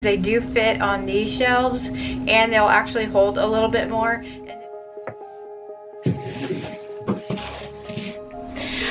They do fit on these shelves and they'll actually hold a little bit more.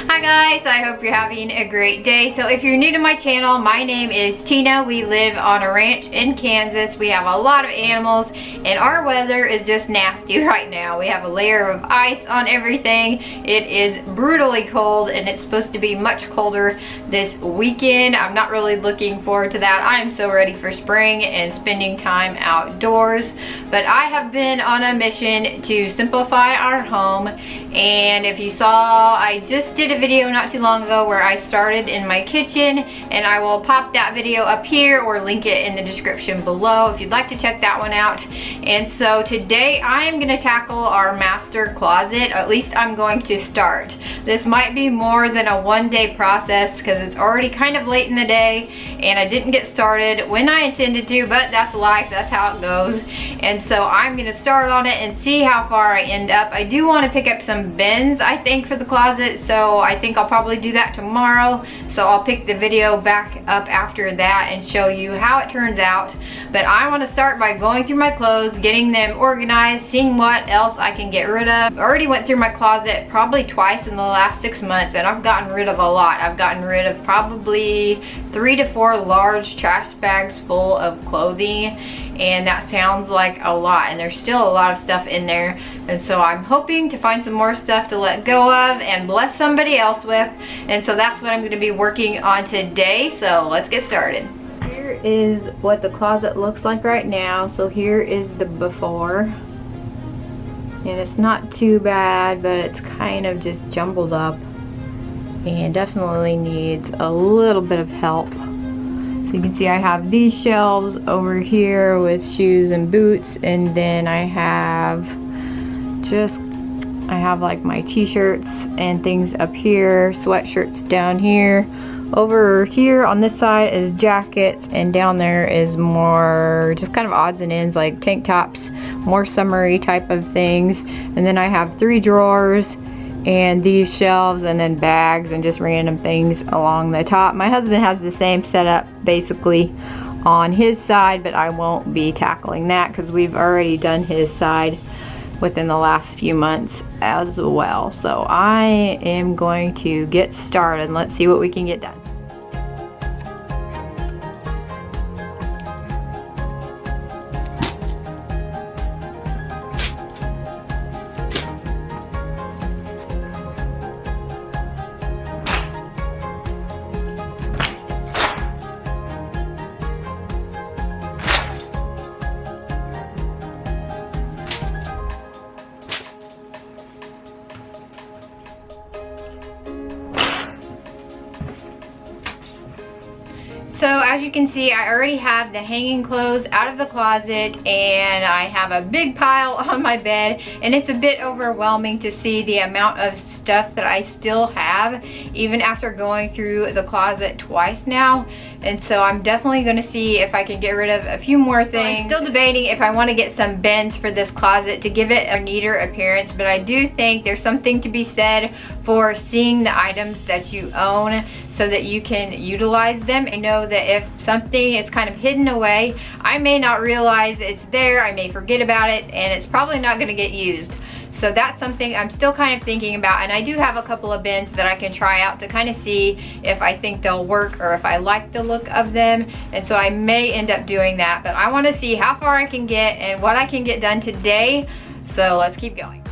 Hi guys, I hope you're having a great day. So if you're new to my channel, my name is Tina. We live on a ranch in Kansas. We have a lot of animals and our weather is just nasty right now. We have a layer of ice on everything. It is brutally cold and it's supposed to be much colder this weekend. I'm not really looking forward to that. I am so ready for spring and spending time outdoors. But I have been on a mission to simplify our home, and if you saw, I just did a video not too long ago where I started in my kitchen, and I will pop that video up here or link it in the description below if you'd like to check that one out. And so today I am going to tackle our master closet. At least I'm going to start. This might be more than a one-day process because it's already kind of late in the day and I didn't get started when I intended to, but that's life, that's how it goes. And so I'm going to start on it and see how far I end up. I do want to pick up some bins, I think, for the closet, so I think I'll probably do that tomorrow. So I'll pick the video back up after that and show you how it turns out. But I want to start by going through my clothes, getting them organized, seeing what else I can get rid of. I already went through my closet probably twice in the last 6 months and I've gotten rid of a lot. I've gotten rid of probably 3 to 4 large trash bags full of clothing, and that sounds like a lot, and there's still a lot of stuff in there. And so I'm hoping to find some more stuff to let go of and bless somebody else with, and so that's what I'm going to be working on today. So let's get started. Here is what the closet looks like right now. So here is the before, and it's not too bad, but it's kind of just jumbled up and definitely needs a little bit of help. So you can see I have these shelves over here with shoes and boots, and then I have like my t-shirts and things up here, sweatshirts down here. Over here on this side is jackets, and down there is more just kind of odds and ends like tank tops, more summery type of things. And then I have 3 drawers and these shelves, and then bags and just random things along the top. My husband has the same setup basically on his side, but I won't be tackling that because we've already done his side within the last few months as well. So I am going to get started. Let's see what we can get done. So as you can see, I already have the hanging clothes out of the closet, and I have a big pile on my bed, and it's a bit overwhelming to see the amount of stuff that I still have even after going through the closet twice now. And so I'm definitely going to see if I can get rid of a few more things. I'm still debating if I want to get some bins for this closet to give it a neater appearance, but I do think there's something to be said for seeing the items that you own so that you can utilize them. I know that if something is kind of hidden away, I may not realize it's there, I may forget about it, and it's probably not going to get used. So that's something I'm still kind of thinking about, and I do have a couple of bins that I can try out to kind of see if I think they'll work or if I like the look of them. And so I may end up doing that, but I want to see how far I can get and what I can get done today. So let's keep going.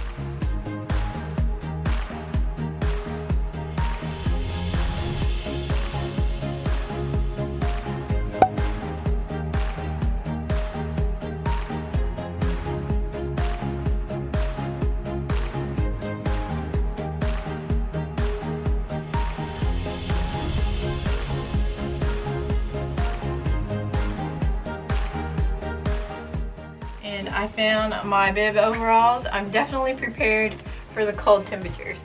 I found my bib overalls. I'm definitely prepared for the cold temperatures.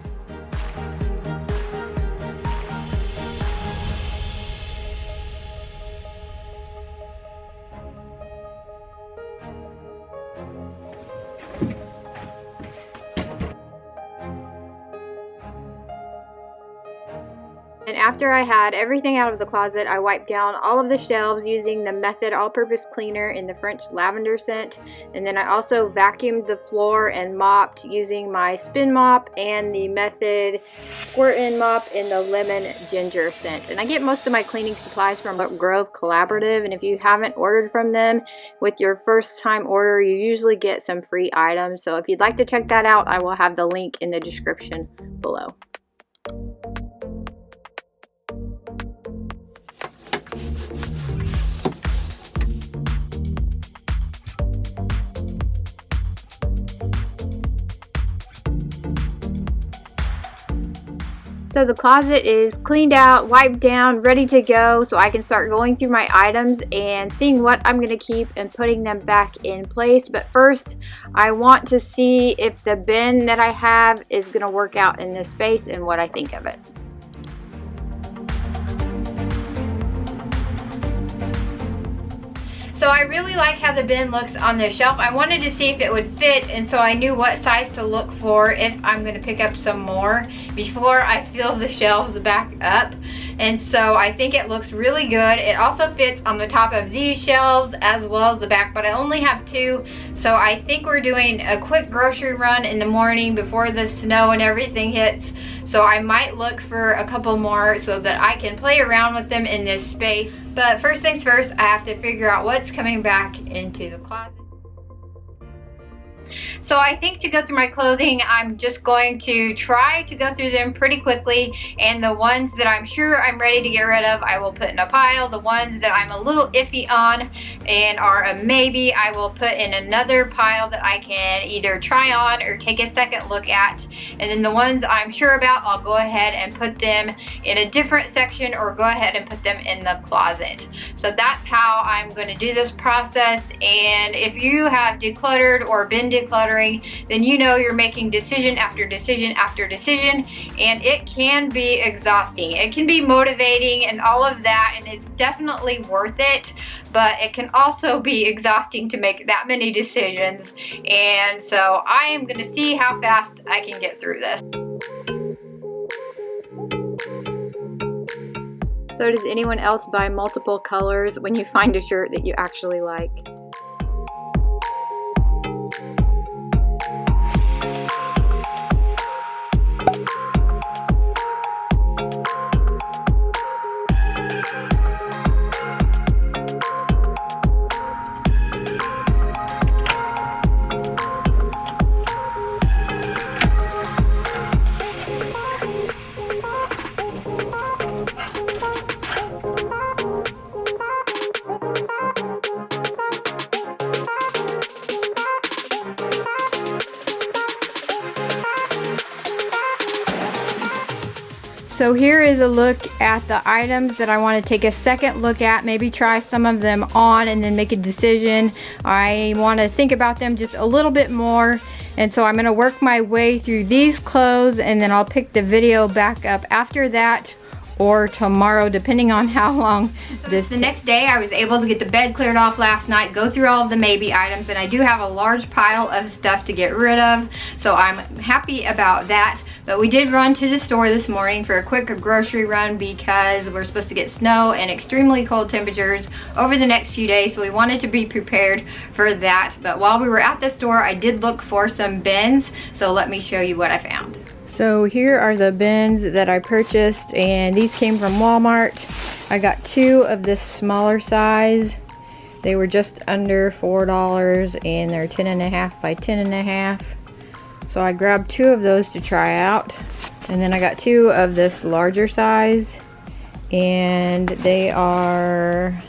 And after I had everything out of the closet, I wiped down all of the shelves using the Method all-purpose cleaner in the French lavender scent. And then I also vacuumed the floor and mopped using my spin mop and the Method squirt-in mop in the lemon ginger scent. And I get most of my cleaning supplies from Grove Collaborative, and if you haven't ordered from them with your first time order, you usually get some free items. So if you'd like to check that out, I will have the link in the description below. So the closet is cleaned out, wiped down, ready to go, so I can start going through my items and seeing what I'm going to keep and putting them back in place. But first, I want to see if the bin that I have is going to work out in this space and what I think of it. So I really like how the bin looks on the shelf. I wanted to see if it would fit, and so I knew what size to look for if I'm going to pick up some more before I fill the shelves back up. And so I think it looks really good. It also fits on the top of these shelves as well as the back, but I only have 2. So I think we're doing a quick grocery run in the morning before the snow and everything hits. So I might look for a couple more so that I can play around with them in this space. But first things first, I have to figure out what's coming back into the closet. So I think to go through my clothing, I'm just going to try to go through them pretty quickly, and the ones that I'm sure I'm ready to get rid of, I will put in a pile. The ones that I'm a little iffy on and are a maybe, I will put in another pile that I can either try on or take a second look at. And then the ones I'm sure about, I'll go ahead and put them in a different section or go ahead and put them in the closet. So that's how I'm going to do this process. And if you have decluttered or been decluttering, then you know you're making decision after decision after decision, and it can be exhausting. It can be motivating and all of that, and it's definitely worth it, but it can also be exhausting to make that many decisions. And so I am going to see how fast I can get through this. So does anyone else buy multiple colors when you find a shirt that you actually like? So here is a look at the items that I want to take a second look at, maybe try some of them on and then make a decision. I want to think about them just a little bit more, and so I'm going to work my way through these clothes, and then I'll pick the video back up after that or tomorrow, depending on how long this. The next day I was able to get the bed cleared off last night, go through all of the maybe items, and I do have a large pile of stuff to get rid of, so I'm happy about that. But we did run to the store this morning for a quick grocery run because we're supposed to get snow and extremely cold temperatures over the next few days, so we wanted to be prepared for that. But while we were at the store, I did look for some bins, so let me show you what I found. So here are the bins that I purchased, and these came from Walmart. I got 2 of this smaller size. They were just under $4, and they're 10.5 by 10.5. So I grabbed 2 of those to try out, and then I got 2 of this larger size, and they are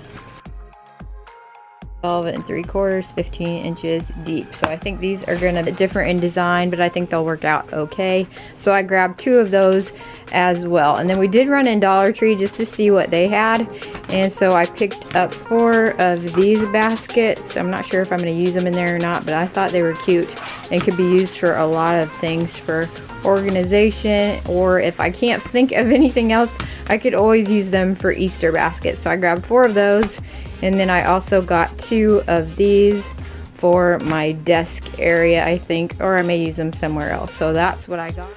12 3/4, 15 inches deep. So I think these are gonna be different in design, but I think they'll work out okay. So I grabbed 2 of those as well. And then we did run in Dollar Tree just to see what they had, and so I picked up 4 of these baskets. I'm not sure if I'm going to use them in there or not, but I thought they were cute and could be used for a lot of things, for organization, or if I can't think of anything else, I could always use them for Easter baskets. So I grabbed 4 of those, and then I also got 2 of these for my desk area, I think, or I may use them somewhere else. So that's what I got.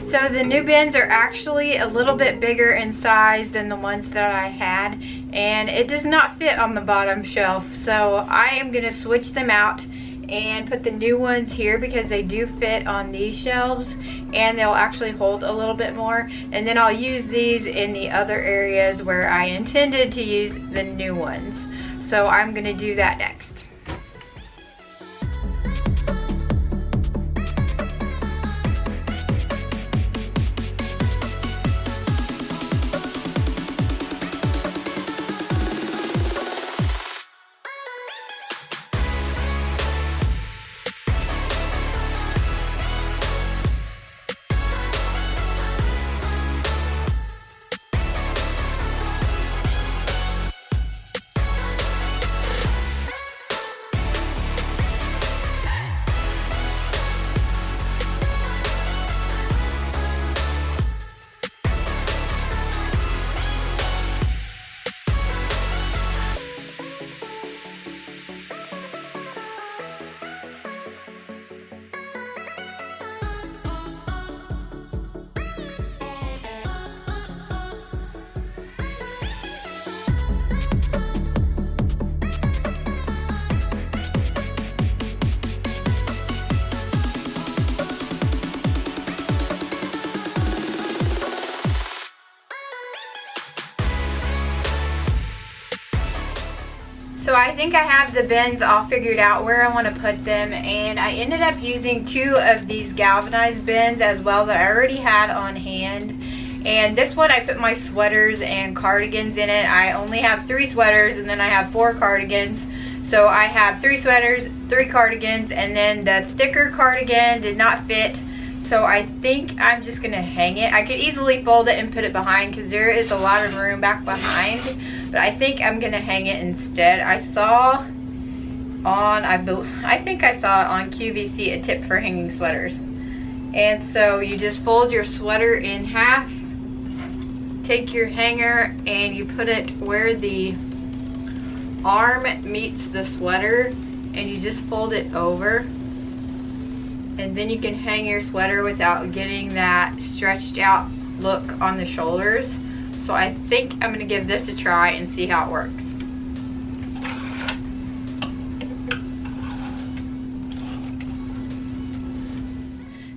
So the new bins are actually a little bit bigger in size than the ones that I had, and it does not fit on the bottom shelf. So I am gonna switch them out and put the new ones here because they do fit on these shelves and they'll actually hold a little bit more. And then I'll use these in the other areas where I intended to use the new ones. So I'm gonna do that next. So I think I have the bins all figured out where I want to put them, and I ended up using 2 of these galvanized bins as well that I already had on hand. And this one I put my sweaters and cardigans in it. I only have 3 sweaters and then I have 4 cardigans. So I have 3 sweaters, 3 cardigans, and then the thicker cardigan did not fit. So I think I'm just gonna hang it. I could easily fold it and put it behind because there is a lot of room back behind. But I think I'm gonna hang it instead. I saw on, I think I saw on QVC a tip for hanging sweaters. And so you just fold your sweater in half, take your hanger and you put it where the arm meets the sweater and you just fold it over. And then you can hang your sweater without getting that stretched out look on the shoulders. So I think I'm gonna give this a try and see how it works.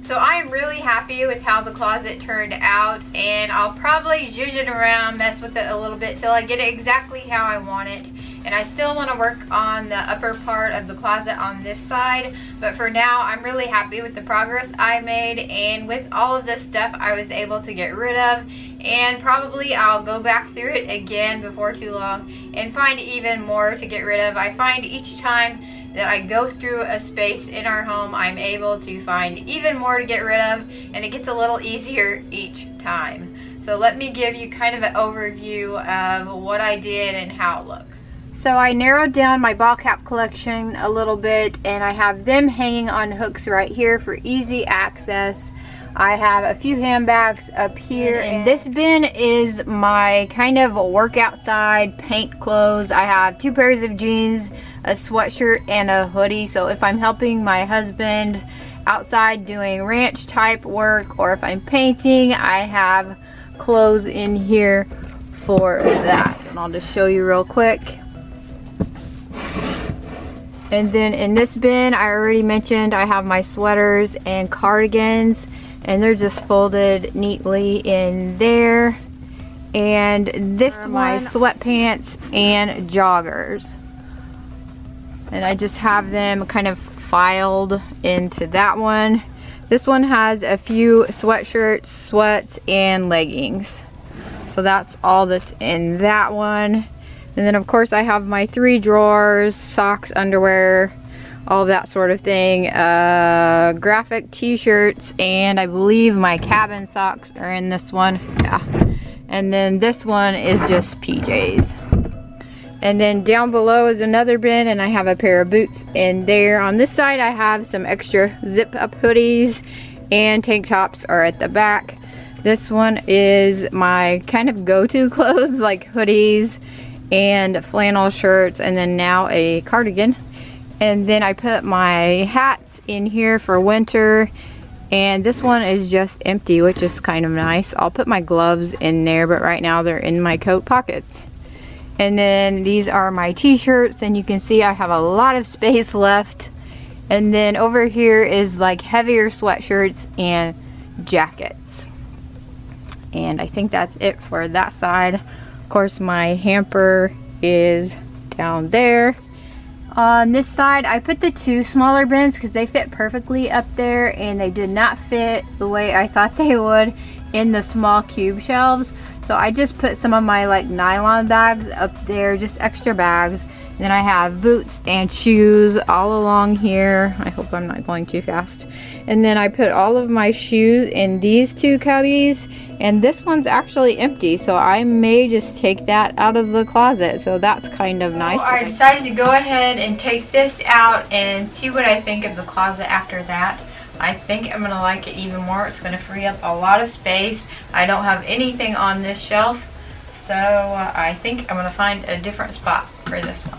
So I am really happy with how the closet turned out, and I'll probably zhuzh it around, mess with it a little bit till I get it exactly how I want it. And I still want to work on the upper part of the closet on this side, but for now I'm really happy with the progress I made, and with all of this stuff I was able to get rid of, and probably I'll go back through it again before too long and find even more to get rid of. I find each time that I go through a space in our home, I'm able to find even more to get rid of, and it gets a little easier each time. So let me give you kind of an overview of what I did and how it looks. So I narrowed down my ball cap collection a little bit, and I have them hanging on hooks right here for easy access. I have a few handbags up here, and this bin is my kind of workout side paint clothes. I have 2 pairs of jeans, a sweatshirt, and a hoodie. So if I'm helping my husband outside doing ranch type work, or if I'm painting, I have clothes in here for that. And I'll just show you real quick. And then in this bin, I already mentioned I have my sweaters and cardigans, and they're just folded neatly in there. And this are my sweatpants and joggers. And I just have them kind of filed into that one. This one has a few sweatshirts, sweats, and leggings. So that's all that's in that one. And then of course I have my 3 drawers, socks, underwear, all of that sort of thing. Graphic t-shirts, and I believe my cabin socks are in this one. Yeah. And then this one is just PJs. And then down below is another bin, and I have a pair of boots in there. On this side I have some extra zip up hoodies, and tank tops are at the back. This one is my kind of go-to clothes, like hoodies and flannel shirts, and then now a cardigan. And then I put my hats in here for winter, And this one is just empty, which is kind of nice. I'll put my gloves in there, but right now they're in my coat pockets. And then these are my t-shirts, and you can see I have a lot of space left. And then over here is like heavier sweatshirts and jackets. And I think that's it for that side. Of course, my hamper is down there. On this side, I put the 2 smaller bins because they fit perfectly up there, and they did not fit the way I thought they would in the small cube shelves. So I just put some of my like nylon bags up there, just extra bags. And then I have boots and shoes all along here. I hope I'm not going too fast. And then I put all of my shoes in these 2 cubbies, and this one's actually empty, so I may just take that out of the closet. So that's kind of nice. I decided to go ahead and take this out and see what I think of the closet after that. I think I'm gonna like it even more. It's gonna free up a lot of space. I don't have anything on this shelf, so I think I'm gonna find a different spot for this one.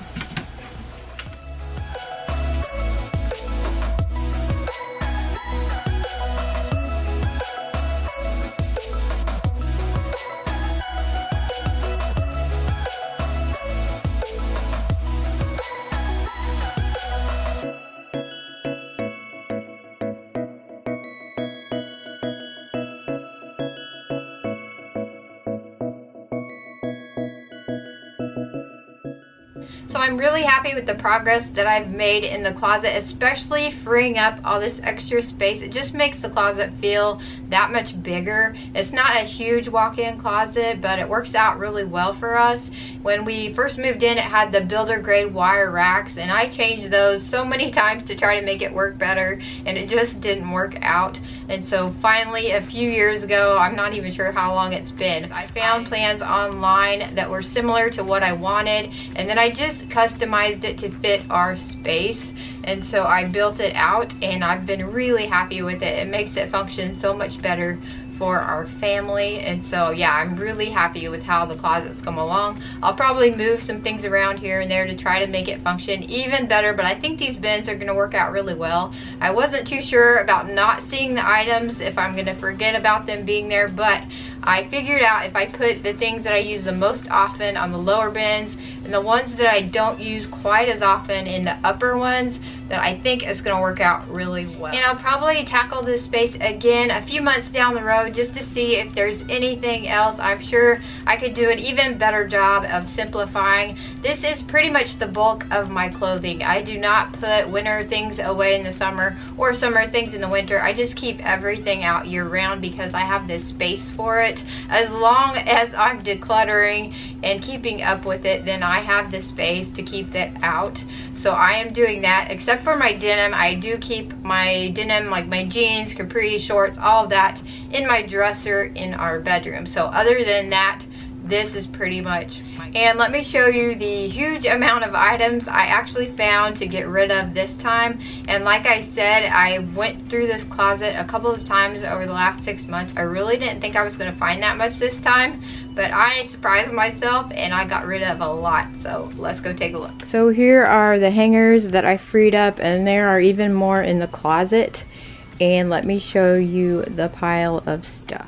So I'm really happy with the progress that I've made in the closet, especially freeing up all this extra space. It just makes the closet feel that much bigger. It's not a huge walk-in closet, but it works out really well for us. When we first moved in, it had the builder grade wire racks, and I changed those so many times to try to make it work better, and it just didn't work out. And so finally, a few years ago, I'm not even sure how long it's been, I found plans online that were similar to what I wanted, and then I just customized it to fit our space. And so I built it out, and I've been really happy with it. It makes it function so much better for our family. And so yeah, I'm really happy with how the closet's come along. I'll probably move some things around here and there to try to make it function even better, but I think these bins are going to work out really well. I wasn't too sure about not seeing the items, if I'm going to forget about them being there, but I figured out if I put the things that I use the most often on the lower bins and the ones that I don't use quite as often in the upper ones, that I think it's going to work out really well. And I'll probably tackle this space again a few months down the road just to see if there's anything else. I'm sure I could do an even better job of simplifying. This is pretty much the bulk of my clothing. I do not put winter things away in the summer or summer things in the winter. I just keep everything out year round because I have this space for it. As long as I'm decluttering and keeping up with it, then I have the space to keep that out. So I am doing that, except for my denim. I do keep my denim, like my jeans, capris, shorts, all of that in my dresser in our bedroom. So other than that, this is pretty much and let me show you the huge amount of items I actually found to get rid of this time. And like I said, I went through this closet a couple of times over the last 6 months. I really didn't think I was going to find that much this time, but I surprised myself and I got rid of a lot. So let's go take a look. So here are the hangers that I freed up, and there are even more in the closet. And let me show you the pile of stuff.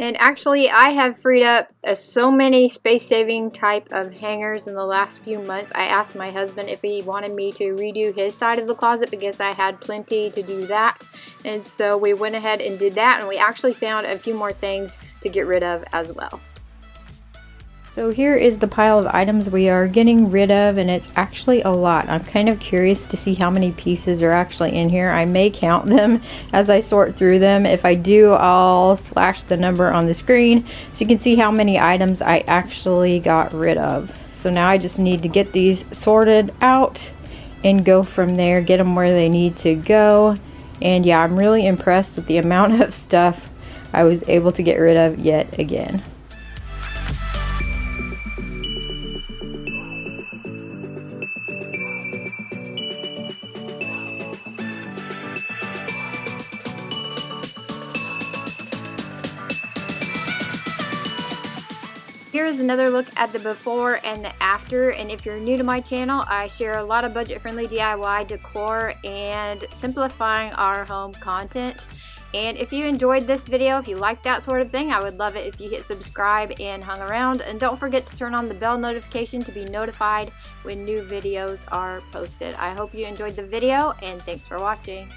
And actually, I have freed up so many space-saving type of hangers in the last few months. I asked my husband if he wanted me to redo his side of the closet because I had plenty to do that. And so we went ahead and did that, and we actually found a few more things to get rid of as well. So here is the pile of items we are getting rid of, and it's actually a lot. I'm kind of curious to see how many pieces are actually in here. I may count them as I sort through them. If I do, I'll flash the number on the screen so you can see how many items I actually got rid of. So now I just need to get these sorted out and go from there, get them where they need to go. And yeah, I'm really impressed with the amount of stuff I was able to get rid of yet again. Here is another look at the before and the after, and if you're new to my channel, I share a lot of budget-friendly DIY decor and simplifying our home content. And if you enjoyed this video, if you like that sort of thing, I would love it if you hit subscribe and hung around. And don't forget to turn on the bell notification to be notified when new videos are posted. I hope you enjoyed the video, and thanks for watching.